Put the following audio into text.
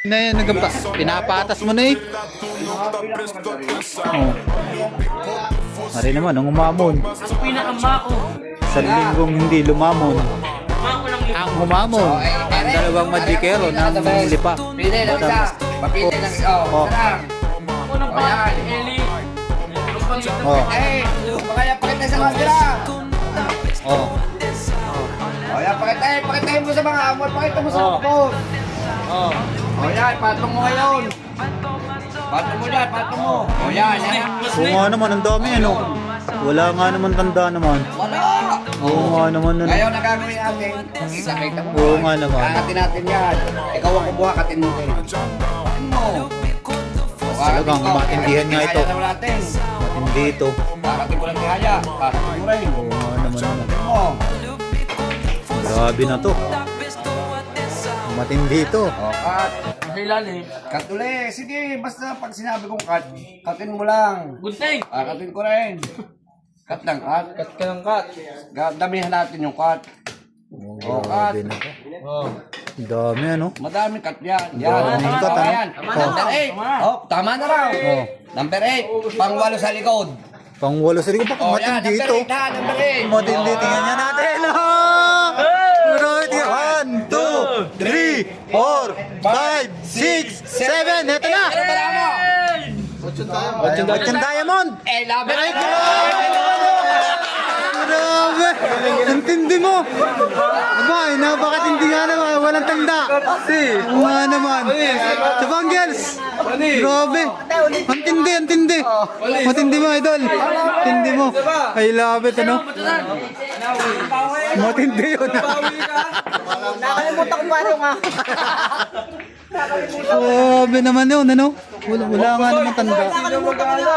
Na yan, pinapatas mo na eh. Oh. Mari naman, ang umamon. Ang pinakamako. Sa linggong hindi lumamon. Mako lang yun. Ang umamon. Ang dalawang magikero ng lipa. Pili lang isa. Papili lang isa. Oh. Sarap. Ako ng pa, Eli. Oh. Eh, pakaya pakita sa kamera. Oh. O yan, pakita mo sa mga amor. Pakita mo sa mga post. Oh. O yan, patong mo ngayon. Patong mo yan, patong mo. O yan, yan. Oo nga naman, ang dami ano. Wala nga naman tanda naman. Wala. Oo nga naman nun. Ngayon, nagagawin natin. Isakita mo. Oo nga naman. Kakatin natin yan. Ikaw ang kubuha, katin mo. Katin mo. Talagang maintindihan nga ito. Kaya naman natin. Hindi ito. Kakatin ko lang kaya. Kakatin mo rin. Oo nga naman naman. Katin mo. Grabe na to. Matindi ito. O, cut. Ilalim. Cut ulit. Sige, basta pag sinabi kong cut, katin mo lang. Gunting. Katin ko rin. Cut lang, cut. Cut ka ng cut. Damihan natin yung cut. O, cut. Grabe na to. Oh. Ang dami ano. Madaming cut yan. Daming cut, ano? Yan. Number 8. Oh, tama na raw. Oh. Number 8. Pang-walo sa likod. Pang walo sa ligo pa. Oh, yan. Matindi Number ito. 8 na. Number 8. Matindi. Tingnan niya natin. Grabe. 1, 2, 3, 4, 5, 6, 7. Ito na. Ano ba mo? Otsyon diamond. Eh, number 8. Grabe. Ang tindi mo. Abay, napakatindi nga naman. Walang tanda. Oo nga naman. Sa Bangles. Grabe. Ang tindi, ang tindi. Matindi mo, idol. Tindi mo. I love it, ano? Matindi yun. Nakalimutan ko pa rin nga. Grabe naman yun, ano? Wala nga naman tanda. Nakalimutan ko na.